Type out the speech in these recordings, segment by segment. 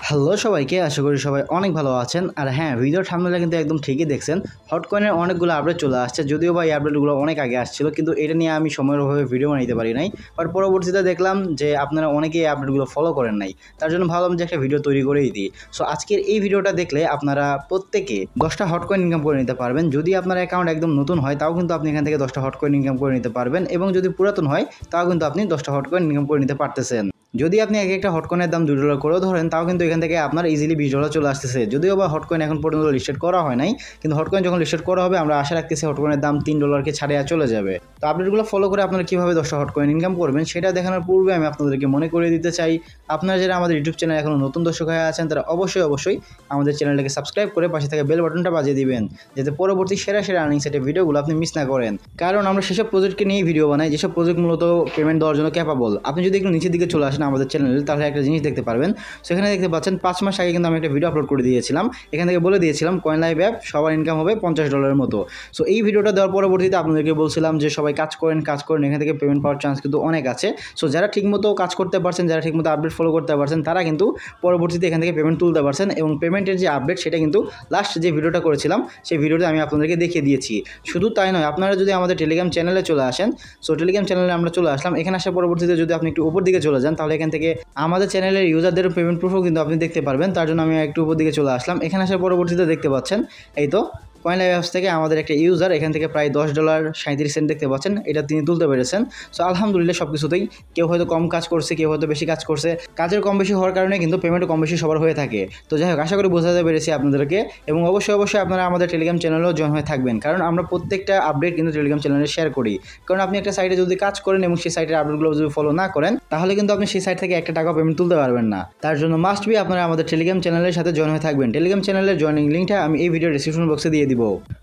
Hello সবাইকে, আশা করি সবাই অনেক ভালো আছেন। আর হ্যাঁ, ভিডিওর থাম্বনেলে কিন্তু একদম ঠিকই দেখছেন, হটকয়েনের অনেকগুলো আপডেট চলে আসছে। যদিও বা এই আপডেটগুলো অনেক আগে আসছিল, কিন্তু এটা নিয়ে আমি সময়ের অভাবে ভিডিও বানাইতে পারি নাই। বাট পরবর্তীতে দেখলাম যে আপনারা অনেকেই এই আপডেটগুলো ফলো করেন নাই, তার জন্য ভাবলাম যে একটা ভিডিও তৈরি করেই দিই। সো আজকের এই ভিডিওটা দেখলে আপনারা প্রত্যেকে 10টা হটকয়েন ইনকাম করে নিতে পারবেন। যদি আপনার অ্যাকাউন্ট একদম নতুন হয় তাও কিন্তু আপনি এখান থেকে 10টা হটকয়েন ইনকাম করে নিতে পারবেন, এবং যদি পুরাতন হয় তাও কিন্তু আপনি 10টা হটকয়েন ইনকাম করে নিতে পারতেছেন। যদি আপনি এক একটা হটকয়েনের দাম $2 করেও ধরেন, তাও কিন্তু এখান থেকে আপনার ইজিলি $20 চলে আসতেছে। যদিও বা হটকয়েন এখন পর্যন্ত লিস্টেড করা হয় নাই, কিন্তু হটকয়েন যখন লিস্টেড করা হবে আমরা আশা রাখতেছি হটকয়েনের দাম $3কে ছাড়িয়ে চলে যাবে। তো আপডেটগুলো ফলো করে আপনারা কীভাবে 10টা হটকয়েন ইনকাম করবেন সেটা দেখানোর পূর্বে আমি আপনাদেরকে মনে করিয়ে দিতে চাই, আপনারা যারা আমাদের ইউটিউব চ্যানেল এখনও নতুন দর্শক হয়ে আছেন তারা অবশ্যই আমাদের চ্যানেলটাকে সাবস্ক্রাইব করে পাশে থাকা বেল বাটনটা বাজিয়ে দিবেন, যাতে পরবর্তী সেরা আর্নিং সেটের ভিডিওগুলো আপনি মিস না করেন। কারণ আমরা সেসব প্রজেক্টকে নিয়ে ভিডিও বানাই যেসব প্রজেক্ট মূলত পেমেন্ট দেওয়ার জন্য ক্যাপাবল। আপনি যদি একটু নিচের দিকে চলে আসেন আমাদের চ্যানেলে, তাহলে একটা জিনিস দেখতে পারবেন। সেখানে দেখতে পাচ্ছেন 5 মাস আগে কিন্তু আমি একটা ভিডিও আপলোড করে দিয়েছিলাম। এখান থেকে বলে দিয়েছিলাম কয়েন লাইভ অ্যাপ সবার ইনকাম হবে $50 মতো। সো এই ভিডিওটা দেওয়ার পরবর্তীতে আপনাদেরকে বলছিলাম যে সবাই কাজ করেন, এখান থেকে পেমেন্ট পাওয়ার চান্স কিন্তু অনেক আছে। সো যারা ঠিকমতো কাজ করতে পারছেন, যারা ঠিকমতো আপডেট ফলো করতে পারছেন, তারা কিন্তু পরবর্তীতে এখান থেকে পেমেন্ট তুলতে পারছেন। এবং পেমেন্টের যে আপডেট সেটা কিন্তু লাস্ট যে ভিডিওটা করেছিলাম সেই ভিডিওতে আমি আপনাদেরকে দেখিয়ে দিয়েছি। শুধু তাই নয়, আপনারা যদি আমাদের টেলিগ্রাম চ্যানেলে চলে আসেন, সো টেলিগ্রাম চ্যানেলে আমরা চলে আসলাম। এখানে আসার পরবর্তীতে যদি আপনি একটু উপর দিকে চলে যান, তাহলে এখান থেকে আমাদের চ্যানেলের ইউজারদের পেমেন্ট প্রুফও কিন্তু আপনি দেখতে পারবেন। তার জন্য আমি একটু উপর দিকে চলে আসলাম। এখানে আসার পরবর্তীতে দেখতে পাচ্ছেন এই তো কয়েন লাইভ অ্যাপস থেকে আমাদের একটা ইউজার এখান থেকে প্রায় $10.37 দেখতে পাচ্ছেন, এটা তিনি তুলতে পেরেছেন। সো আলহামদুলিল্লাহ, সব কিছুতেই কেউ হয়তো কম কাজ করছে, কেউ হয়তো বেশি কাজ করছে। কাজের কম বেশি হওয়ার কারণে কিন্তু পেমেন্টও কম বেশি সবার হয়ে থাকে। তো যাই হোক, আশা করি বোঝাতে পেরেছি আপনাদেরকে। এবং অবশ্যই আপনারা আমাদের টেলিগ্রাম চ্যানেলেও জয়েন হয়ে থাকবেন, কারণ আমরা প্রত্যেকটা আপডেট কিন্তু টেলিগ্রাম চ্যানেলে শেয়ার করি। কারণ আপনি একটা সাইটে যদি কাজ করেন এবং সেই সাইটের আপডেটগুলো যদি ফলো না করেন, তাহলে কিন্তু আপনি সেই সাইট থেকে একটা টাকা পেমেন্ট তুলতে পারবেন না। তার জন্য মাস্ট বি আপনারা আমাদের টেলিগ্রাম চ্যানেলের সাথে জয়েন হয়ে থাকবেন। টেলিগ্রাম চ্যানেলের জয়েনিং লিঙ্কটা আমি এই ভিডিও ডেসক্রিপশন বক্সে দিয়ে দিব।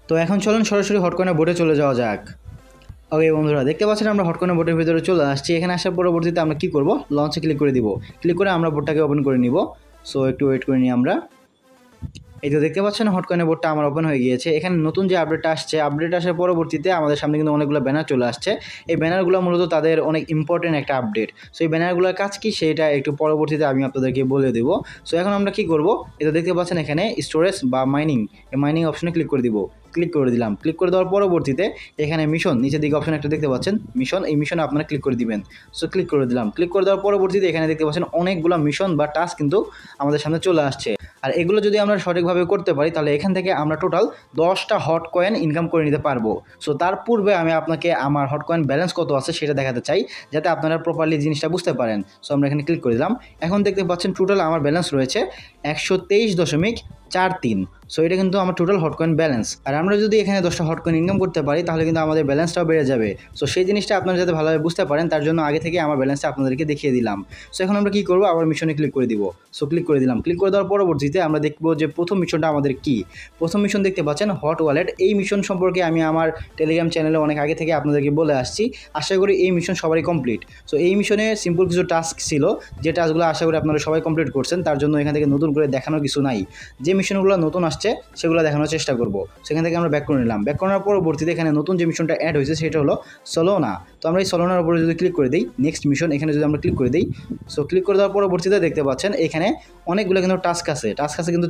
তো এখন চলুন সরাসরি হটকয়েনের বোর্ডে চলে যাওয়া যাক। ওকে বন্ধুরা, দেখতে পাচ্ছেন আমরা হটকয়েনের বোর্ডের ভিতরে চলে আসছি। এখানে আসার পরবর্তীতে আমরা কি করব, লঞ্চে ক্লিক করে দিব। ক্লিক করে আমরা বোর্ডটাকে ওপেন করে নিব। সো একটু ওয়েট করে নিই আমরা। এই তো দেখতে পাচ্ছেন হটকয়েনের বোর্ডটা আমার ওপেন হয়ে গিয়েছে। এখানে নতুন যে আপডেট আসছে, আপডেট আসার পরবর্তীতে আমাদের সামনে কিন্তু অনেকগুলো ব্যানার চলে আসছে। এই ব্যানারগুলো মূলত তাদের অনেক ইম্পর্টেন্ট একটা আপডেট। সো এই ব্যানারগুলোর কাজ কি সেটা একটু পরবর্তীতে আমি আপনাদেরকে বলে দেবো। সো এখন আমরা কি করব, এটা দেখতে পাচ্ছেন এখানে স্টোরেজ বা মাইনিং, এই মাইনিং অপশনে ক্লিক করে দিব। ক্লিক করে দিলাম। ক্লিক করে দেওয়ার পরবর্তীতে এখানে মিশন, নিচের দিকে অপশন একটা দেখতে পাচ্ছেন মিশন, এই মিশনে আপনারা ক্লিক করে দিবেন। সো ক্লিক করে দিলাম। ক্লিক করে দেওয়ার পরবর্তীতে এখানে দেখতে পাচ্ছেন অনেকগুলো মিশন বা টাস্ক কিন্তু আমাদের সামনে চলে আসছে। আর এগুলো যদি আমরা সঠিকভাবে করতে পারি, তাহলে এখান থেকে আমরা টোটাল 10টা হট কয়েন ইনকাম করে নিতে পারবো। সো তার পূর্বে আমি আপনাকে আমার হট কয়েন ব্যালেন্স কত আছে সেটা দেখাতে চাই, যাতে আপনারা প্রপারলি জিনিসটা বুঝতে পারেন। সো আমরা এখানে ক্লিক করে দিলাম। এখন দেখতে পাচ্ছেন টোটাল আমার ব্যালেন্স রয়েছে 123.43। সো এটা কিন্তু আমার টোটাল হটকয়েন ব্যালেন্স। আর আমরা যদি এখানে 10টা হটকয়েন ইনকাম করতে পারি, তাহলে কিন্তু আমাদের ব্যালেন্সটাও বেড়ে যাবে। সো সেই জিনিসটা আপনারা যাতে ভালোভাবে বুঝতে পারেন, তার জন্য আগে থেকে আমার ব্যালেন্সটা আপনাদেরকে দেখিয়ে দিলাম। সো এখন আমরা কী করবো, আবার মিশনে ক্লিক করে দিব। সো ক্লিক করে দিলাম। ক্লিক করে দেওয়ার পরবর্তীতে আমরা দেখবো যে প্রথম মিশনটা আমাদের কি। প্রথম মিশন দেখতে পাচ্ছেন হট ওয়ালেট। এই মিশন সম্পর্কে আমি আমার টেলিগ্রাম চ্যানেলে অনেক আগে থেকে আপনাদেরকে বলে আসছি। আশা করি এই মিশন সবারই কমপ্লিট। সো এই মিশনে সিম্পল কিছু টাস্ক ছিল, যে টাস্কগুলো আশা করি আপনারা সবাই কমপ্লিট করছেন। তার জন্য এখান থেকে নতুন করে দেখানোর কিছু নাই। যে মিশনগুলো নতুন আসছে সেগুলো দেখানোর চেষ্টা করব। সেখান থেকে আমরা ব্যাক করে নিলাম। ব্যাক করার পরবর্তীতে এখানে নতুন যে মিশনটা অ্যাড হয়েছে সেটা হলো সোলোনা। তো আমরা এই সোলোনার উপরে যদি ক্লিক করে দিই, নেক্সট মিশন এখানে যদি আমরা ক্লিক করে দিই, সো ক্লিক করে দেওয়ার পরবর্তীতে দেখতে পাচ্ছেন এখানে অনেকগুলো কিন্তু টাস্ক আছে কিন্তু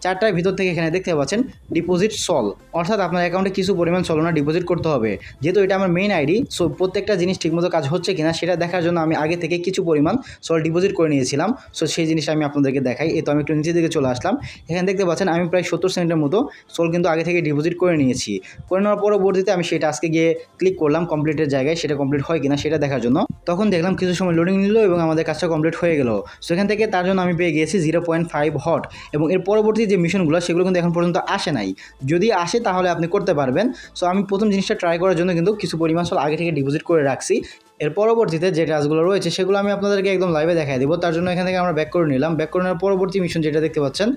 চারটার ভিতর থেকে এখানে দেখতে পাচ্ছেন ডিপোজিট সল, অর্থাৎ আপনার অ্যাকাউন্টে কিছু পরিমাণ সোলোনা ডিপোজিট করতে হবে। যেহেতু এটা আমার মেইন আইডি, সো প্রত্যেকটা জিনিস ঠিকমতো কাজ হচ্ছে কিনা সেটা দেখার জন্য আমি আগে থেকে কিছু পরিমাণ সল ডিপোজিট করে নিয়েছিলাম। সো সেই জিনিসটা আমি আপনাদেরকে দেখাই। এই তো আমি একটু নিচের দিকে চলে আসলাম। এখানে দেখতে পাচ্ছেন আমি প্রায় 70 সেন্টের মতো সোল কিন্তু আগে থেকে ডিপোজিট করে নিয়েছি। করে নেওয়ার পরবর্তীতে আমি সেই টাস্কে গিয়ে ক্লিক করলাম কমপ্লিটের জায়গায়, সেটা কমপ্লিট হয় কিনা সেটা দেখার জন্য। তখন দেখলাম কিছু সময় লোডিং নিল এবং আমাদের কাজটা কমপ্লিট হয়ে গেল। সো এখান থেকে তার জন্য আমি পেয়ে গিয়েছি 0.5 হট। এবং এর পরবর্তী যে মিশনগুলো সেগুলো কিন্তু এখন পর্যন্ত আসে নাই। যদি আসে তাহলে আপনি করতে পারবেন। সো আমি প্রথম জিনিসটা ট্রাই করার জন্য কিন্তু কিছু পরিমাণ সোল আগে থেকে ডিপোজিট করে রাখছি। এর পরবর্তীতে যে টাস্কগুলো রয়েছে সেগুলো আমি আপনাদেরকে একদম লাইভে দেখাই দেবো। তার জন্য এখান থেকে আমরা ব্যাক করে নিলাম। ব্যাক করে নেওয়ার পরবর্তী মিশন যেটা দেখতে পাচ্ছেন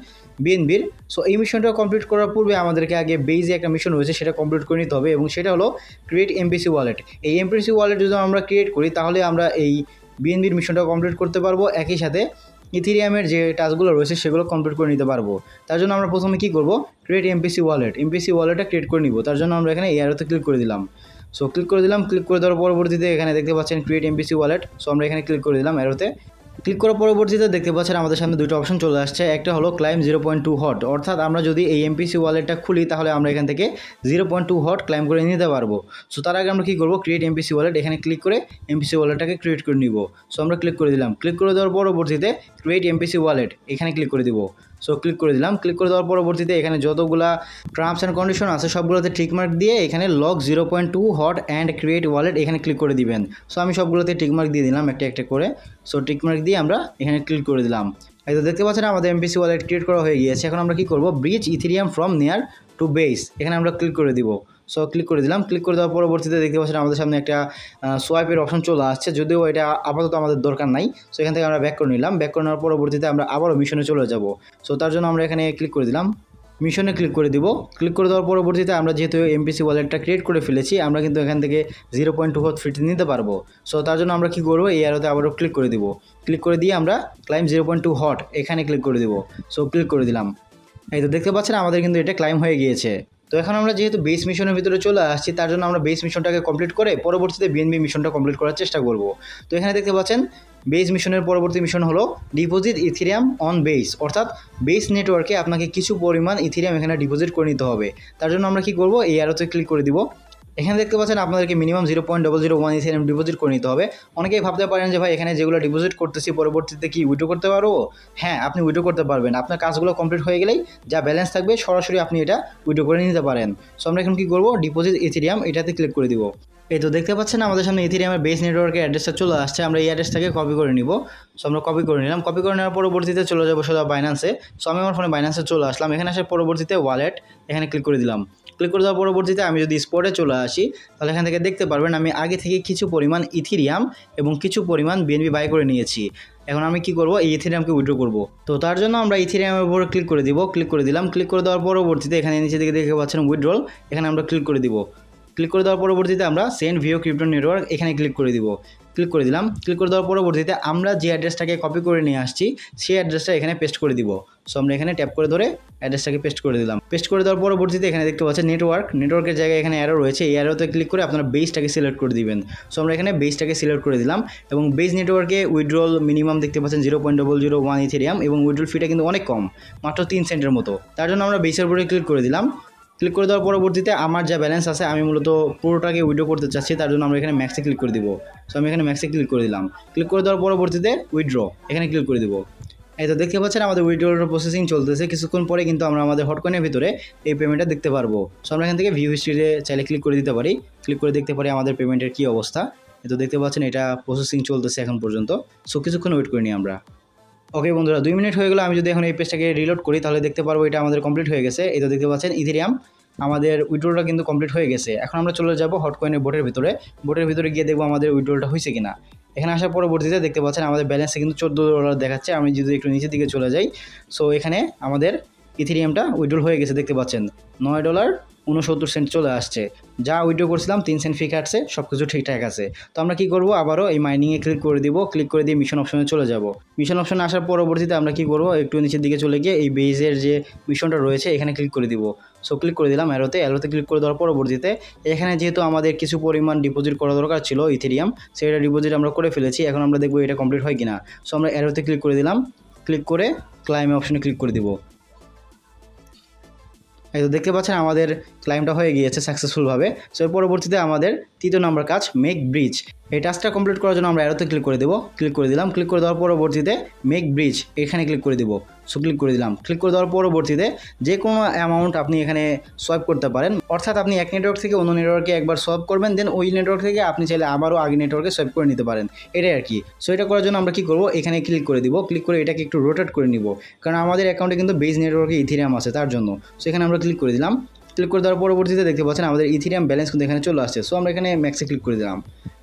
বিএনবির। সো এই মিশনটা কমপ্লিট করার পূর্বে আমাদেরকে আগে বেইজে একটা মিশন রয়েছে সেটা কমপ্লিট করে নিতে হবে, এবং সেটা হলো ক্রিয়েট এমপিসি ওয়ালেট। এই এমপিসি ওয়ালেট যদি আমরা ক্রিয়েট করি, তাহলে আমরা এই বিএনবির মিশনটা কমপ্লিট করতে পারবো। একই সাথে ইথেরিয়ামের যে টাস্কগুলো রয়েছে সেগুলো কমপ্লিট করে নিতে পারবো। তার জন্য আমরা প্রথমে কী করবো, ক্রিয়েট এমপিসি ওয়ালেটটা ক্রিয়েট করে নিব। তার জন্য আমরা এখানে এই অ্যারোতে ক্লিক করে দিলাম। সো ক্লিক করে দিলাম। ক্লিক করে দেওয়ার পরবর্তীতে এখানে দেখতে পাচ্ছেন ক্রিয়েট এমপিসি ওয়ালেট। সো আমরা এখানে ক্লিক করে দিলাম অ্যারোতে। ক্লিক করার পরবর্তীতে দেখতে পাচ্ছেন আমাদের সামনে দুটো অপশন চলে আসছে। একটা হলো ক্লাইম 0.2 হট, অর্থাৎ আমরা যদি এই এমপিসি ওয়ালেটটা খুলি তাহলে আমরা এখান থেকে 0.2 হট ক্লাইম করে নিতে পারবো। সো তার আগে আমরা কী করবো, ক্রিয়েট এমপিসি ওয়ালেট, এখানে ক্লিক করে এমপিসি ওয়ালেটটাকে ক্রিয়েট করে নিব। সো আমরা ক্লিক করে দিলাম। ক্লিক করে দেওয়ার পরবর্তীতে ক্রিয়েট এমপিসি ওয়ালেট এখানে ক্লিক করে দিব। সো ক্লিক করে দিলাম। ক্লিক করে দেওয়ার পরবর্তীতে এখানে যতগুলা টার্মস অ্যান্ড কন্ডিশন আছে সবগুলোতে টিকমার্ক দিয়ে এখানে lock 0.2 hot and create wallet এখানে ক্লিক করে দিবেন। সো আমি সবগুলোতে টিকমার্ক দিয়ে দিলাম একটা একটা করে। সো টিকমার্ক দিয়ে আমরা এখানে ক্লিক করে দিলাম। এই তো দেখতে পাচ্ছেন আমাদের এমপিসি ওয়ালেট ক্রিয়েট করা হয়ে গিয়েছে। এখন আমরা কী করবো, bridge Ethereum from near to base এখানে আমরা ক্লিক করে দিব। সো ক্লিক করে দিলাম। ক্লিক করে দেওয়ার পরবর্তীতে দেখতে পাচ্ছেন আমাদের সামনে একটা সোয়াইপের অপশন চলে আসছে, যদিও এটা আপাতত আমাদের দরকার নাই। সো এখান থেকে আমরা ব্যাক করে নিলাম। ব্যাক করে নেওয়ার পরবর্তীতে আমরা আবারও মিশনে চলে যাব। সো তার জন্য আমরা এখানে ক্লিক করে দিলাম, মিশনে ক্লিক করে দিব। ক্লিক করে দেওয়ার পরবর্তীতে আমরা যেহেতু এমপিসি ওয়ালেটটা ক্রিয়েট করে ফেলেছি, আমরা কিন্তু এখান থেকে 0.2 হট ফ্রিতে নিতে পারবো। সো তার জন্য আমরা কী করবো, এই অ্যারোতে আবারও ক্লিক করে দিব। ক্লিক করে দিয়ে আমরা ক্লাইম 0.2 হট এখানে ক্লিক করে দিব। সো ক্লিক করে দিলাম। এই তো দেখতে পাচ্ছেন আমাদের কিন্তু এটা ক্লাইম হয়ে গিয়েছে। তো এখন আমরা যেহেতু বেস মিশনের ভিতরে চলে আসছি, তার জন্য আমরা বেস মিশনটাকে কমপ্লিট করে পরবর্তীতে বিএনবি মিশনটা কমপ্লিট করার চেষ্টা করব। তো এখানে দেখতে পাচ্ছেন বেস মিশনের পরবর্তী মিশন হলো ডিপোজিট ইথেরিয়াম অন বেস, অর্থাৎ বেস নেটওয়ার্কে আপনাকে কিছু পরিমাণ ইথেরিয়াম এখানে ডিপোজিট করে নিতে হবে। তার জন্য আমরা কী করব, এই অ্যারোতে ক্লিক করে দিব। এখানে দেখতে পাচ্ছেন আপনাদেরকে মিনিমাম 0.001 ইথেরিয়াম ডিপোজিট করে নিতে হবে। অনেকেই ভাবতে পারেন যে ভাই এখানে যেগুলো ডিপোজিট করতেছি পরবর্তীতে কি উইথড্র করতে পারবো? হ্যাঁ, আপনি উইথড্র করতে পারবেন। আপনার কাজগুলো কমপ্লিট হয়ে গেলেই যা ব্যালেন্স থাকবে সরাসরি আপনি এটা উইথড্র করে নিতে পারেন। সো আমরা এখন কী করবো, ডিপোজিট ইথেরিয়াম এটাতে ক্লিক করে দিব। এই তো দেখতে পাচ্ছেন আমাদের সামনে ইথেরিয়ামের বেস নেটওয়ার্কের অ্যাড্রেসটা চলে আসছে। আমরা এই অ্যাড্রেসটাকে কপি করে নিব। সো আমরা কপি করে নিলাম। কপি করে নেওয়ার পরবর্তীতে চলে যাবো সোজা বাইন্যান্সে। সো আমি আমার ফোনে বাইন্যান্সে চলে আসলাম। এখানে আসার পরবর্তীতে ওয়ালেট এখানে ক্লিক করে দিলাম। ক্লিক করে দেওয়ার পরবর্তীতে আমি যদি স্পটে চলে আসি তাহলে এখান থেকে দেখতে পারবেন আমি আগে থেকে কিছু পরিমাণ ইথেরিয়াম এবং কিছু পরিমাণ বিএনবি বাই করে নিয়েছি। এখন আমি কি করব, এই ইথেরিয়ামকে উইথড্র করব। তো তার জন্য আমরা ইথেরিয়ামের উপরে ক্লিক করে দিব। ক্লিক করে দিলাম। ক্লিক করে দেওয়ার পরবর্তীতে এখানে নিচে দিকে দেখতে পাচ্ছেন উইথড্রল, এখানে আমরা ক্লিক করে দিব। ক্লিক করে দেওয়ার পরবর্তীতে আমরা সেন্ড ভিও ক্রিপ্টো নেটওয়ার্ক এখানে ক্লিক করে দিব। ক্লিক করে দিলাম। ক্লিক করে দেওয়ার পরবর্তীতে আমরা যে অ্যাড্রেসটাকে কপি করে নিয়ে আসছি সেই অ্যাড্রেসটা এখানে পেস্ট করে দিব। সো আমরা এখানে ট্যাপ করে ধরে অ্যাড্রেসটাকে পেস্ট করে দিলাম। পেস্ট করে দেওয়ার পরবর্তীতে এখানে দেখতে পাচ্ছেন নেটওয়ার্কের জায়গায় এখানে অ্যারো রয়েছে, এই অ্যারোতে ক্লিক করে আপনারা বেসটাকে সিলেক্ট করে দিবেন। সো আমরা এখানে বেসটাকে সিলেক্ট করে দিলাম এবং বেস নেটওয়ার্কে উইথড্রল মিনিমাম দেখতে পাচ্ছেন 0.001 ইথেরিয়াম এবং উইথড্রল ফিটা কিন্তু অনেক কম, মাত্র 3 সেন্টের মতো। তার জন্য আমরা বেসের উপরে ক্লিক করে দিলাম। ক্লিক করে দেওয়ার পরবর্তীতে আমার যা ব্যালেন্স আছে আমি মূলত পুরোটাকে উইথড্র করতে চাচ্ছি, তার জন্য আমরা এখানে ম্যাক্সে ক্লিক করে দিব। সো আমি এখানে ম্যাক্সে ক্লিক করে দিলাম। ক্লিক করে দেওয়ার পরবর্তীতে উইথড্র এখানে ক্লিক করে দিব। এই তো দেখতে পাচ্ছেন আমাদের উইথড্রর প্রসেসিং চলতেছে। কিছুক্ষণ পরে কিন্তু আমরা আমাদের হটকয়েনের ভিতরে এই পেমেন্টটা দেখতে পারবো। সো আমরা এখান থেকে ভিউ হিস্ট্রিতে চাইলে ক্লিক করে দিতে পারি। ক্লিক করে দেখতে পারি আমাদের পেমেন্টের কী অবস্থা। এই তো দেখতে পাচ্ছেন এটা প্রসেসিং চলতেছে এখন পর্যন্ত। সো কিছুক্ষণ ওয়েট করে নিই আমরা। ওকে বন্ধুরা, 2 মিনিট হয়ে গেলো। আমি যদি এখন এই পেজটাকে রিলোড করি তাহলে দেখতে পারবো এটা আমাদের কমপ্লিট হয়ে গেছে। এই তো দেখতে পাচ্ছেন ইথেরিয়াম আমাদের উইথড্রলটা কিন্তু কমপ্লিট হয়ে গেছে। এখন আমরা চলে যাব হটকয়েনের বোটের ভিতরে। বোটের ভিতরে গিয়ে দেখবো আমাদের উইথড্রলটা হয়েছে কিনা। এখানে আসার পরবর্তীতে দেখতে পাচ্ছেন আমাদের ব্যালেন্সে কিন্তু $14 দেখাচ্ছে। আমি যদি একটু নিচের দিকে চলে যাই, সো এখানে আমাদের ইথেরিয়ামটা উইথড্রল হয়ে গেছে। দেখতে পাচ্ছেন $9.69 চলে আসছে। যা উইথড্র করছিলাম 3 সেন্ট ফি কাটছে, সব কিছু ঠিকঠাক আছে। তো আমরা কী করবো, আবারও এই মাইনিংয়ে ক্লিক করে দিব। ক্লিক করে দিয়ে মিশন অপশনে চলে যাব। মিশন অপশনে আসার পরবর্তীতে আমরা কী করবো, একটু নিচের দিকে চলে গিয়ে এই বেজের যে মিশনটা রয়েছে এখানে ক্লিক করে দিব। সো ক্লিক করে দিলাম অ্যারোতে ক্লিক করে দেওয়ার পরবর্তীতে এখানে যেহেতু আমাদের কিছু পরিমাণ ডিপোজিট করা দরকার ছিল ইথেরিয়াম, সেটা ডিপোজিট আমরা করে ফেলেছি। এখন আমরা দেখবো এটা কমপ্লিট হয় কিনা। সো আমরা অ্যারোতে ক্লিক করে দিলাম। ক্লিক করে ক্লাইমে অপশনে ক্লিক করে দিব। এই তো দেখতে পাচ্ছেন আমাদের ক্লাইমটা হয়ে গিয়েছে সাকসেসফুলভাবে। সো এর পরবর্তীতে আমাদের 3য় নম্বর কাজ মেক ব্রিজ। এই টাস্কটা কমপ্লিট করার জন্য আমরা অ্যারোতে ক্লিক করে দেবো। ক্লিক করে দিলাম। ক্লিক করে দেওয়ার পরবর্তীতে মেক ব্রিজ এখানে ক্লিক করে দিব। সো ক্লিক করে দিলাম। ক্লিক করে দেওয়ার পরবর্তীতে যে কোনো অ্যামাউন্ট আপনি এখানে সোয়াইপ করতে পারেন, অর্থাৎ আপনি এক নেটওয়ার্ক থেকে অন্য নেটওয়ার্কে একবার সোয়াইপ করবেন, দেন ওই নেটওয়ার্ক থেকে আপনি চাইলে আবারও আগে নেটওয়ার্কে সোয়াইপ করে নিতে পারেন। এটাই আর কি। সো এটা করার জন্য আমরা কী করবো, এখানে ক্লিক করে দিব। ক্লিক করে এটাকে একটু রোটেট করে নিব, কারণ আমাদের অ্যাকাউন্টে কিন্তু বেস নেটওয়ার্কে ইথেরিয়াম আছে তার জন্য। সো এখানে আমরা ক্লিক করে দিলাম। ক্লিক করে দেওয়ার পরবর্তীতে দেখতে পাচ্ছেন আমাদের ইথেরিয়াম ব্যালেন্স কিন্তু এখানে চলে আসছে। সো আমরা এখানে ম্যাক্সে ক্লিক করে দিলাম।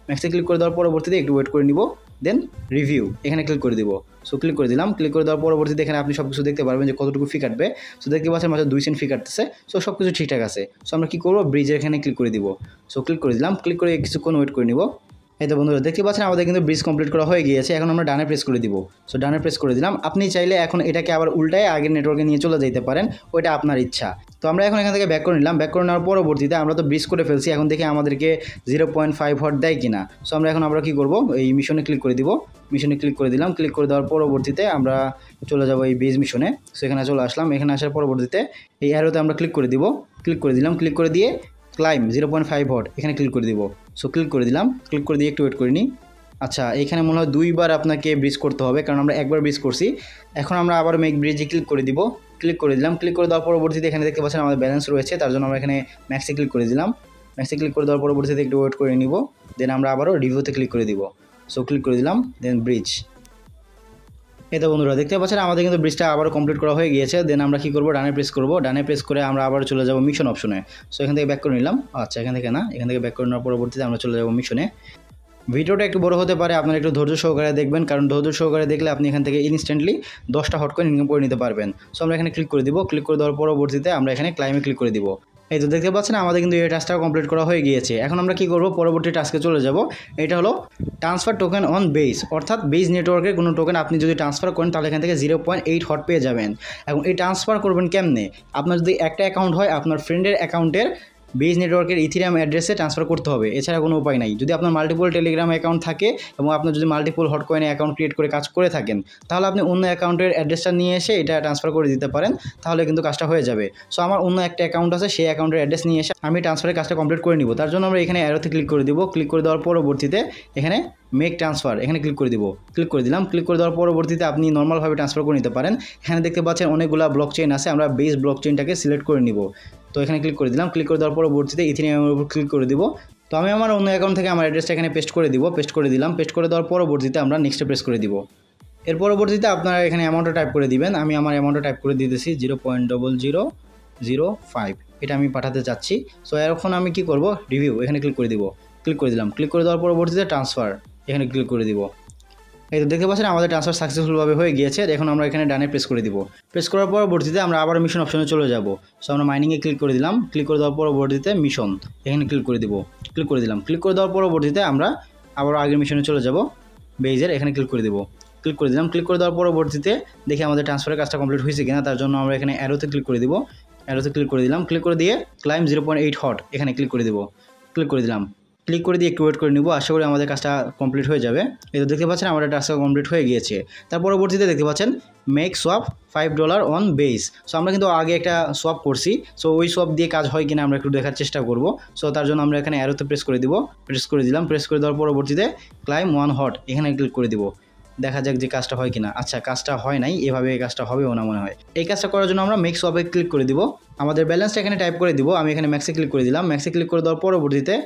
ম্যাক্সে ক্লিক করে দেওয়ার পরবর্তীতে একটু ওয়েট করে নিব, দেন রিভিউ এখানে ক্লিক করে দিব। সো ক্লিক করে দিলাম। ক্লিক করে দেওয়ার পরবর্তীতে এখানে আপনি সব কিছু দেখতে পারবেন যে কতটুকু ফি কাটবে। সো দেখতে পাচ্ছেন মাত্র 2 সেন্ট ফি কাটতেছে। সো সব কিছু ঠিকঠাক আছে। সো আমরা কী করবো, ব্রিজের এখানে ক্লিক করে দিব। সো ক্লিক করে দিলাম। ক্লিক করে কিছুক্ষণ ওয়েট করে নিব। এই তো বন্ধুরা দেখতে পাচ্ছেন আমাদের কিন্তু ব্রিজ কমপ্লিট করা হয়ে গিয়েছে। এখন আমরা ডানে প্রেস করে দিব। সো ডানে প্রেস করে দিলাম। আপনি চাইলে এখন এটাকে আবার উল্টায় আগের নেটওয়ার্কে নিয়ে চলে যেতে পারেন, ওইটা আপনার ইচ্ছা। তো আমরা এখন এখান থেকে ব্যাক করে নিলাম। ব্যাক করে নেওয়ার পরবর্তীতে আমরা তো ব্রিজ করে ফেলছি, এখন দেখি আমাদেরকে 0.5 হট দেয় কিনা। সো আমরা এখন কী করব, এই মিশনে ক্লিক করে দিব। মিশনে ক্লিক করে দিলাম। ক্লিক করে দেওয়ার পরবর্তীতে আমরা চলে যাব এই বেজ মিশনে। সো এখানে চলে আসলাম। এখানে আসার পরবর্তীতে এই অ্যারোতে আমরা ক্লিক করে দিব। ক্লিক করে দিলাম। ক্লিক করে দিয়ে ক্লাইম 0.5 হট এখানে ক্লিক করে দিব। সো ক্লিক করে দিলাম। ক্লিক করে দিয়ে একটু ওয়েট করে নিই। আচ্ছা, এখানে মনে হয় 2বার আপনাকে ব্রিজ করতে হবে, কারণ আমরা একবার ব্রিজ করছি। এখন আমরা আবার মেক ব্রিজে ক্লিক করে দিব। ক্লিক করে দিলাম। ক্লিক করে দেওয়ার পরবর্তীতে এখানে দেখতে পাচ্ছেন আমাদের ব্যালেন্স রয়েছে, তার জন্য আমরা এখানে ম্যাক্সে ক্লিক করে দিলাম। ম্যাক্সে ক্লিক করে দেওয়ার পরবর্তীতে একটু ওয়েট করে নিব। দেন আমরা আবারও রিভিউতে ক্লিক করে দিব। সো ক্লিক করে দিলাম, দেন ব্রিজ। এই তো বন্ধুরা দেখতে পাচ্ছেন আমাদের কিন্তু ব্রিজটা আবারও কমপ্লিট করা হয়ে গিয়েছে। দেন আমরা কী করবো, ডানে প্রেস করবো। ডানে প্রেস করে আমরা আবার চলে যাব মিশন অপশনে। সো এখান থেকে ব্যাক করে নিলাম। আচ্ছা, এখান থেকে ব্যাক করে নেওয়ার পরবর্তীতে আমরা চলে যাব মিশনে। ভিডিওটা একটু বড় হতে পারে, আপনারা একটু ধৈর্য সহকারে দেখবেন, কারণ ধৈর্য সহকারে দেখলে আপনি এখান থেকে ইনস্ট্যান্টলি 10টা হট কয়েন ইনকাম করে নিতে পারবেন। সো আমরা এখানে ক্লিক করে দিব। ক্লিক করে দেওয়ার পরবর্তীতে আমরা এখানে ক্লাইমে ক্লিক করে দিব। এই তো দেখতে পাচ্ছেন আমাদের কিন্তু এই টাস্কটা কমপ্লিট করা হয়ে গিয়েছে। এখন আমরা কী করব, পরবর্তী টাস্কে চলে যাব। এটা হলো ট্রান্সফার টোকেন অন বেস, অর্থাৎ বেস নেটওয়ার্কের কোনো টোকেন আপনি যদি ট্রান্সফার করেন তাহলে এখান থেকে 0.8 হট পেয়ে যাবেন। এবং এই ট্রান্সফার করবেন কেমনে, আপনার যদি একটা অ্যাকাউন্ট হয় আপনার ফ্রেন্ডের অ্যাকাউন্টের বেজ নেটওয়ার্কের ইথিরিয়াম অ্যাড্রেসে ট্রান্সফার করতে হবে, এছাড়া কোনো উপায় নাই। যদি আপনার মাল্টিপল টেলিগ্রাম অ্যাকাউন্ট থাকে এবং আপনার যদি মাল্টিপল হট কয়েনে অ্যাকাউন্ট ক্রিয়েট করে কাজ করে থাকেন, তাহলে আপনি অন্য অ্যাকাউন্টের অ্যাড্রেসটা নিয়ে এসে এটা ট্রান্সফার করে দিতে পারেন, তাহলে কিন্তু কাজটা হয়ে যাবে। সো আমার অন্য একটা অ্যাকাউন্ট আছে, সেই অ্যাকাউন্টের অ্যাড্রেস নিয়ে এসে আমি ট্রান্সফারের কাজটা কমপ্লিট করে নিব। তার জন্য আমরা এখানে অ্যারোতে ক্লিক করে দিব। ক্লিক করে দেওয়ার পরবর্তীতে এখানে মেক ট্রান্সফার এখানে ক্লিক করে দিব। ক্লিক করে দিলাম। ক্লিক করে দেওয়ার পরবর্তীতে আপনি নর্মালভাবে ট্রান্সফার করে নিতে পারেন। এখানে দেখতে পাচ্ছেন অনেকগুলো ব্লক চেইন আছে, আমরা বেস ব্লক চেইনটাকে সিলেক্ট করে নিব। তো এখানে ক্লিক করে দিলাম। ক্লিক করে দেওয়ার পরবর্তীতে ইথিরিয়ামের উপর ক্লিক করে দিব। তো আমি আমার অন্য অ্যাকাউন্ট থেকে আমার অ্যাড্রেসটা এখানে পেস্ট করে দিব। পেস্ট করে দিলাম। পেস্ট করে দেওয়ার পরবর্তীতে আমরা নেক্সটে প্রেস করে দিব। এর পরবর্তীতে আপনারা এখানে অ্যামাউন্টটা টাইপ করে দিবেন। আমি আমার অ্যামাউন্টটা টাইপ করে দিতেছি 0.0005, এটা আমি পাঠাতে চাচ্ছি। সো এখন আমি কি করব, রিভিউ এখানে ক্লিক করে দিব। ক্লিক করে দিলাম। ক্লিক করে দেওয়ার পরবর্তীতে ট্রান্সফার এখানে ক্লিক করে দিব। এই তো দেখতে পাচ্ছেন আমাদের ট্রান্সফার সাকসেসফুলভাবে হয়ে গিয়েছে। এখন আমরা এখানে ডানে প্রেস করে দিব। প্রেস করার পরবর্তীতে আমরা আবার মিশন অপশনে চলে যাব। সো আমরা মাইনিংয়ে ক্লিক করে দিলাম। ক্লিক করে দেওয়ার পরবর্তীতে মিশন এখানে ক্লিক করে দিব। ক্লিক করে দিলাম। ক্লিক করে দেওয়ার পরবর্তীতে আমরা আবার আগের মিশনে চলে যাব। বেজের এখানে ক্লিক করে দিব। ক্লিক করে দিলাম। ক্লিক করে দেওয়ার পরবর্তীতে দেখি আমাদের ট্রান্সফারের কাজটা কমপ্লিট হয়েছে কিনা, তার জন্য আমরা এখানে অ্যারোতে ক্লিক করে দিব। অ্যারোতে ক্লিক করে দিলাম। ক্লিক করে দিয়ে ক্লাইম 0.8 হট এখানে ক্লিক করে দিব। ক্লিক করে দিলাম। ক্লিক করে দিয়ে একটু ওয়েট করে নিব। আশা করি আমাদের কাজটা কমপ্লিট হয়ে যাবে। এই তো দেখতে পাচ্ছেন আমাদের টাস্কটা কমপ্লিট হয়ে গিয়েছে। তার পরবর্তীতে দেখতে পাচ্ছেন make swap $5 on base. So আমরা কিন্তু আগে একটা সোয়াপ করছি, সো ওই সোয়াপ দিয়ে কাজ হয় কিনা আমরা একটু দেখার চেষ্টা করব। সো তার জন্য আমরা এখানে অ্যারোতে প্রেস করে দিব। প্রেস করে দিলাম। প্রেস করে দেওয়ার পরবর্তীতে ক্লাইম 1 হট এখানে ক্লিক করে দিব। দেখা যাক যে কাজটা হয় কিনা। আচ্ছা, কাজটা হয় নাই, এভাবে এই কাজটা হবেও না মনে হয়। এই কাজটা করার জন্য আমরা মেক সোয়াপে ক্লিক করে দিব। আমাদের ব্যালেন্সটা এখানে টাইপ করে দিব। আমি এখানে ম্যাক্সে ক্লিক করে দিলাম। ম্যাক্সে ক্লিক করে দেওয়ার পরবর্তীতে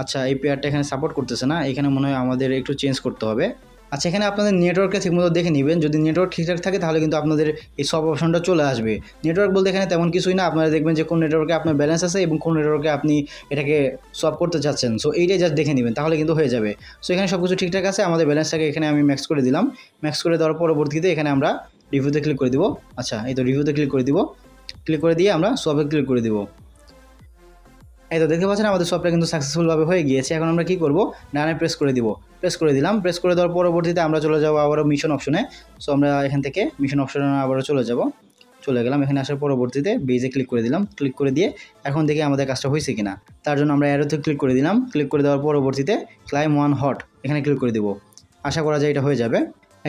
আচ্ছা, এই পেয়ারটা এখানে সাপোর্ট করতেছে না, এখানে মনে হয় আমাদের একটু চেঞ্জ করতে হবে। আচ্ছা, এখানে আপনাদের নেটওয়ার্কটা ঠিকমতো দেখে নেবেন। যদি নেটওয়ার্ক ঠিকঠাক থাকে তাহলে কিন্তু আপনাদের এই সব অপশনটা চলে আসবে। নেটওয়ার্ক বলতে এখানে তেমন কিছুই না, আপনারা দেখবেন যে কোন নেটওয়ার্কে আপনার ব্যালেন্স আছে এবং কোন নেটওয়ার্কে আপনি এটাকে সলভ করতে চাচ্ছেন। সো এইটাই জাস্ট দেখে নেবেন, তাহলে কিন্তু হয়ে যাবে। সো এখানে সব কিছু ঠিকঠাক আছে। আমাদের ব্যালেন্সটাকে এখানে আমি ম্যাক্স করে দিলাম। ম্যাক্স করে দেওয়ার পরবর্তীতে এখানে আমরা রিভিউতে ক্লিক করে দিব। আচ্ছা, এই তো রিভিউতে ক্লিক করে দিব। ক্লিক করে দিয়ে আমরা সোয়াপে ক্লিক করে দিব। এই তো দেখতে পাচ্ছেন আমাদের সবটা কিন্তু সাকসেসফুলভাবে হয়ে গিয়েছে। এখন আমরা কি করব, ডানে প্রেস করে দিব। প্রেস করে দিলাম। প্রেস করে দেওয়ার পরবর্তীতে আমরা চলে যাব আবারও মিশন অপশনে। সো আমরা এখান থেকে মিশন অপশনে আবারও চলে গেলাম। এখানে আসার পরবর্তীতে বেজে ক্লিক করে দিলাম। ক্লিক করে দিয়ে এখন দেখি আমাদের কাজটা হয়েছে কিনা। তার জন্য আমরা অ্যারোতে ক্লিক করে দিলাম। ক্লিক করে দেওয়ার পরবর্তীতে ক্লাইম 1 হট এখানে ক্লিক করে দিব। আশা করা যায় এটা হয়ে যাবে।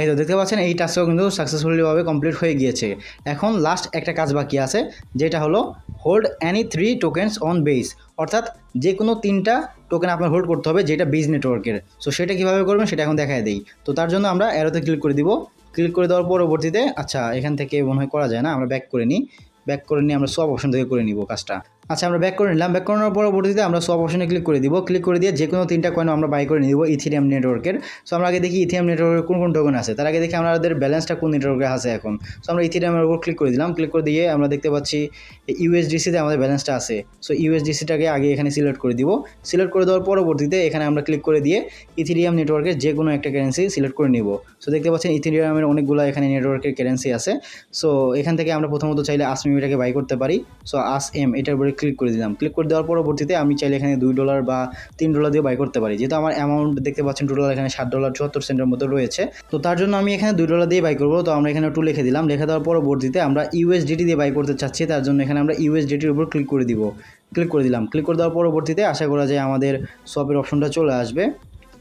এই তো দেখতে পাচ্ছেন এই টাস্কটাও কিন্তু সাকসেসফুলিভাবে কমপ্লিট হয়ে গিয়েছে। এখন লাস্ট একটা কাজ বাকি আছে, যেটা হলো hold any 3 tokens on base, অর্থাৎ যে কোনো 3টা টোকেন আপনার হোল্ড করতে হবে যেটা বেস নেটওয়ার্কের। সো সেটা কীভাবে করবেন সেটা এখন দেখায় দিই। তো তার জন্য আমরা অ্যারোতে ক্লিক করে দিব। ক্লিক করে দেওয়ার পরবর্তীতে আচ্ছা, এখান থেকে মনে হয় করা যায় না, আমরা ব্যাক করে নিই। ব্যাক করে নিয়ে আমরা সব অপশন থেকে করে নিব কাজটা। আচ্ছা, আমরা ব্যাক করে নিলাম। ব্যাক করানোর পরবর্তীতে আমরা সব অপশনে ক্লিক করে দিব। ক্লিক করে দিয়ে যে কোনো 3টা কয়েন আমরা বাই করে নিব ইথিরিয়াম নেটওয়ার্কের। সো আমরা আগে দেখি ইথিরিয়াম নেটওয়ার্কের কোন কোন টোকেন আছে, তার আগে দেখি আমাদের ব্যালেন্সটা কোন নেটওয়ার্কে আছে এখন। সো আমরা ইথিরিয়ামের উপর ক্লিক করে দিলাম। ক্লিক করে দিয়ে আমরা দেখতে পাচ্ছি ইউএসডিসিতে আমাদের ব্যালেন্সটা আছে। সো ইউএসডিসিটাকে আগে এখানে সিলেক্ট করে দিব। সিলেক্ট করে দেওয়ার পরবর্তীতে এখানে আমরা ক্লিক করে দিয়ে ইথিরিয়াম নেটওয়ার্কের যে কোনো একটা কারেন্সি সিলেক্ট করে নিব। সো দেখতে পাচ্ছেন ইথিরিয়ামের অনেকগুলো এখানে নেটওয়ার্কের কারেন্সি আছে। সো এখান থেকে আমরা প্রথমত চাইলে আসমিমিটাকে বাই করতে পারি। সো আস এম এটার উপরে ক্লিক করে দিলাম। ক্লিক করে দেওয়ার পরবর্তীতে আমি চাইলে এখানে $2 বা $3 দিয়ে বাই করতে পারি। যেহেতু আমার অ্যামাউন্ট দেখতে পাচ্ছেন টোটাল এখানে $7.74 মতো রয়েছে, তো তার জন্য আমি এখানে $2 দিয়ে বাই করবো। তো আমরা এখানে একটু লিখে দিলাম। লিখে দেওয়ার পরবর্তীতে আমরা USDT দিয়ে বাই করতে চাচ্ছি, তার জন্য এখানে আমরা USDTর উপর ক্লিক করে দিব। ক্লিক করে দিলাম। ক্লিক করে দেওয়ার পরবর্তীতে আশা করা যায় আমাদের শপের অপশনটা চলে আসবে।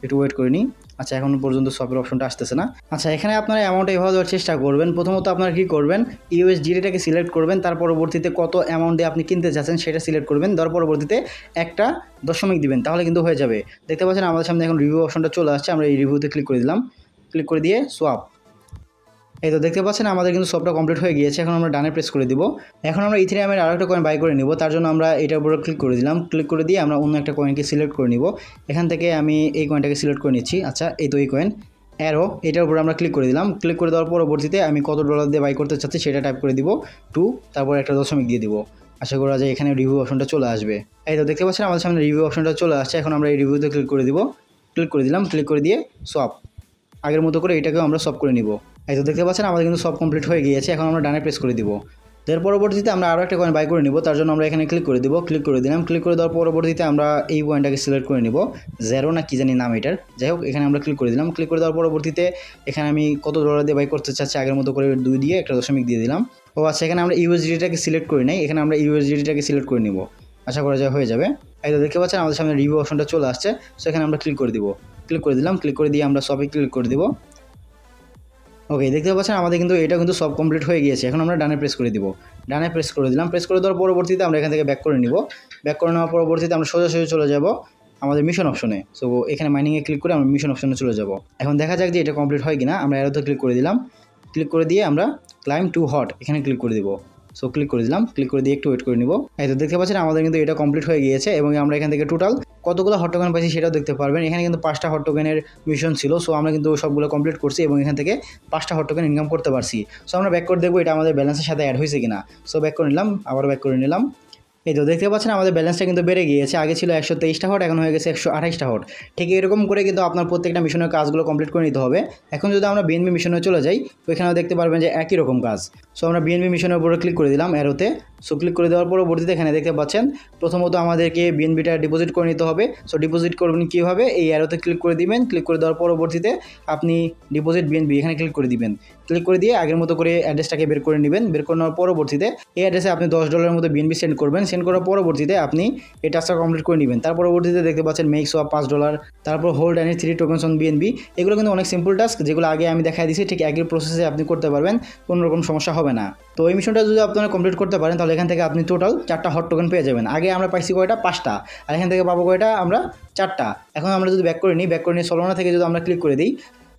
একটু ওয়েট করে নিই। আচ্ছা, এখনও পর্যন্ত শপের অপশনটা আসতেছে না। আচ্ছা, এখানে আপনারা অ্যামাউন্ট এভাবে দেওয়ার চেষ্টা করবেন। প্রথমত আপনারা কী করবেন, USDTটাকে সিলেক্ট করবেন, তার পরবর্তীতে কত অ্যামাউন্ট দিয়ে আপনি কিনতে চাচ্ছেন সেটা সিলেক্ট করবেন, তার পরবর্তীতে একটা দশমিক দিবেন, তাহলে কিন্তু হয়ে যাবে। দেখতে পাচ্ছেন আমাদের সামনে এখন রিভিউ অপশনটা চলে আসছে। আমরা এই রিভিউতে ক্লিক করে দিলাম। ক্লিক করে দিয়ে সোয়াপ। এই তো দেখতে পাচ্ছেন আমাদের কিন্তু সবটা কমপ্লিট হয়ে গিয়েছে। এখন আমরা ডানে প্রেস করে দিব। এখন আমরা ইথেরিয়ামের আরও একটা কয়েন বাই করে নিব, তার জন্য আমরা এটার উপরে ক্লিক করে দিলাম। ক্লিক করে দিয়ে আমরা অন্য একটা কয়েনকে সিলেক্ট করে নিব। এখান থেকে আমি এই কয়েনটাকে সিলেক্ট করে নিচ্ছি। আচ্ছা, এই তো এই কয়েন অ্যারো, এটার উপরে আমরা ক্লিক করে দিলাম। ক্লিক করে দেওয়ার পরবর্তীতে আমি কত ডলার দিয়ে বাই করতে চাচ্ছি সেটা টাইপ করে দিব 2, তারপর একটা দশমিক দিয়ে দিব। আশা করা যায় এখানে রিভিউ অপশনটা চলে আসবে। এই তো দেখতে পাচ্ছেন আমাদের সামনে রিভিউ অপশনটা চলে আসছে। এখন আমরা এই রিভিউতে ক্লিক করে দিব। ক্লিক করে দিলাম। ক্লিক করে দিয়ে সোয়াপ। আগের মতো করে এটাকেও আমরা সব করে নিব। এই তো দেখতে পাচ্ছেন আমাদের কিন্তু সব কমপ্লিট হয়ে গিয়েছে। এখন আমরা ডানে প্রেস করে দিব। এর পরবর্তীতে আমরা আরও একটা কয়েন বাই করে নিব, তার জন্য আমরা এখানে ক্লিক করে দিব। ক্লিক করে দিলাম। ক্লিক করে দেওয়ার পরবর্তীতে আমরা এই কয়েনটাকে সিলেক্ট করে নিব, জেরো না কি জানি নাম এটার, যাই হোক এখানে আমরা ক্লিক করে দিলাম। ক্লিক করে দেওয়ার পরবর্তীতে এখানে আমি কত ডলার দিয়ে বাই করতে চাচ্ছি আগের মতো করে 2 দিয়ে একটা দশমিক দিয়ে দিলাম। ও আচ্ছা, এখানে আমরা USDTটাকে সিলেক্ট করি নাই, এখানে আমরা USDTটাকে সিলেক্ট করে নিব। আশা করা যায় হয়ে যাবে। এই তো দেখতে পাচ্ছেন আমাদের সামনে রিভিউ অপশনটা চলে আসছে। সো এখানে আমরা ক্লিক করে দিব। ক্লিক করে দিলাম। ক্লিক করে দিয়ে আমরা সবই ক্লিক করে দিব। ওকে, দেখতে পাচ্ছেন আমাদের কিন্তু এটা কিন্তু সব কমপ্লিট হয়ে গিয়েছে। এখন আমরা ডানে প্রেস করে দিব। ডানে প্রেস করে দিলাম। প্রেস করে দেওয়ার পরবর্তীতে আমরা এখান থেকে ব্যাক করে নিব। ব্যাক করে নেওয়ার পরবর্তীতে আমরা সোজাসুজি চলে যাব আমাদের মিশন অপশনে। সো এখানে মাইনিংয়ে ক্লিক করে আমরা মিশন অপশনে চলে যাব। এখন দেখা যাক যে এটা কমপ্লিট হয় কিনা। আমরা অ্যারোতে ক্লিক করে দিলাম। ক্লিক করে দিয়ে আমরা ক্লাইম টু হট এখানে ক্লিক করে দিব। সো ক্লিক করে দিলাম। ক্লিক করে দিয়ে একটু ওয়েট করে নিব। এই তো দেখতে পাচ্ছেন আমাদের কিন্তু এটা কমপ্লিট হয়ে গিয়েছে এবং আমরা এখান থেকে টোটাল কতগুলো হট টোকেন পাইছি সেটাও দেখতে পারবেন। এখানে কিন্তু 5টা হট টোকেনের মিশন ছিল। সো আমরা কিন্তু সবগুলো কমপ্লিট করছি এবং এখান থেকে 5টা হট টোকেন ইনকাম করতে পারছি। সো আমরা ব্যাক করে দেখবো এটা আমাদের ব্যালেন্সের সাথে অ্যাড হয়েছে কিনা। সো ব্যাক করে নিলাম, আবার ব্যাক করে নিলাম। এই তো দেখতে পাচ্ছেন আমাদের ব্যালেন্সটা কিন্তু বেড়ে গিয়েছে। আগে ছিল 123টা হট, এখন হয়ে গেছে 128টা হট। ঠিক এরকম করে কিন্তু আপনার প্রত্যেকটা মিশনের কাজগুলো কমপ্লিট করে নিতে হবে। এখন যদি আমরা বিএনবি মিশনে চলে যাই, তো এখানেও দেখতে পারবেন যে একই রকম কাজ। সো আমরা বিএনবি মিশনের উপরে ক্লিক করে দিলাম অ্যারোতে। সো ক্লিক করে দেওয়ার পরবর্তীতে এখানে দেখতে পাচ্ছেন প্রথমত আমাদেরকে বিএনবিটা ডিপোজিট করে নিতে হবে। সো ডিপোজিট করবেন কীভাবে, এই অ্যারোতে ক্লিক করে দিবেন। ক্লিক করে দেওয়ার পরবর্তীতে আপনি ডিপোজিট বিএনবি এখানে ক্লিক করে দিবেন। ক্লিক করে দিয়ে আগের মতো করে অ্যাড্রেসটাকে বের করে নেবেন। বের করে নেওয়ার পরবর্তীতে এই অ্যাড্রেসে আপনি $10 মতো বিএনবি সেন্ড করবেন। সেন্ড করার পরবর্তীতে আপনি এই টাস্কটা কমপ্লিট করে নেবেন। তার পরবর্তীতে দেখতে পাচ্ছেন মেক সোয়াপ $5, তারপর hold and 3 tokens on BNB. এগুলো কিন্তু অনেক সিম্পল টাস্ক, যেগুলো আগে আমি দেখাই দিয়েছি। ঠিক একই প্রসেসে আপনি করতে পারবেন, কোনো রকম সমস্যা হবে না। তো এই মিশনটা যদি আপনারা কমপ্লিট করতে পারেন তাহলে এখান থেকে আপনি টোটাল 4টা হট টোকেন পেয়ে যাবেন। আগে আমরা পাইছি কয়টা, 5টা, আর এখান থেকে পাবো কয়টা আমরা, 4টা। এখন আমরা যদি ব্যাক করে নিই, ব্যাক করে নিয়ে সোলোনা থেকে যদি আমরা ক্লিক করে দিই,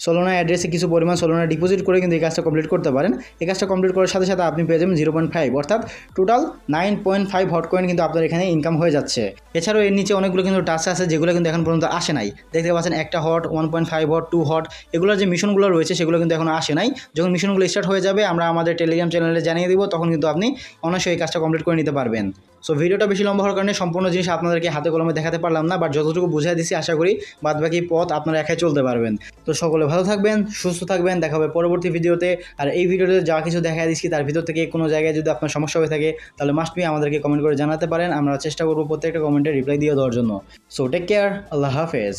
সোলোনা অ্যাড্রেসে কিছু পরিমাণ সোলোনা ডিপোজিট করে কিন্তু এই কাজটা কমপ্লিট করতে পারেন। এই কাজটা কমপ্লিট করার সাথে সাথে আপনি পেয়ে যাবেন 0.5, অর্থাৎ টোটাল 9.5 হট কয়েন কিন্তু আপনার এখানে ইনকাম হয়ে যাচ্ছে। এছাড়াও এর নিচে অনেকগুলো কিন্তু টাস্ক আছে যেগুলো কিন্তু এখন পর্যন্ত আসে নাই। দেখতে পাচ্ছেন একটা হট, 1.5 হট, 2 হট, এগুলোর যে মিশনগুলো রয়েছে সেগুলো কিন্তু এখনো আসে নাই। যখন মিশনগুলো স্টার্ট হয়ে যাবে আমরা আমাদের টেলিগ্রাম চ্যানেলে জানিয়ে দিব, তখন কিন্তু আপনি অনায়াসে এই কাজটা কমপ্লিট করে নিতে পারবেন। সো ভিডিওটা বেশি লম্বা হওয়ার কারণে সম্পূর্ণ জিনিস আপনাদেরকে হাতে কলমে দেখাতে পারলাম না, বাট যতটুকু বুঝিয়ে দিছি আশা করি বাদবাকি পথ আপনারা একাই চলতে পারবেন। তো সকলে ভালো থাকবেন, সুস্থ থাকবেন, দেখা হবে পরবর্তী ভিডিওতে। আর এই ভিডিওতে যা কিছু দেখা দিচ্ছি তার ভিতর থেকে কোনো জায়গায় যদি আপনার সমস্যা হয়ে থাকে তাহলে মাস্ট বি আমাদেরকে কমেন্ট করে জানাতে পারেন। আমরা চেষ্টা করবো প্রত্যেকটা কমেন্টে রিপ্লাই দিয়ে দেওয়ার জন্য। সো টেক কেয়ার, আল্লাহ হাফেজ।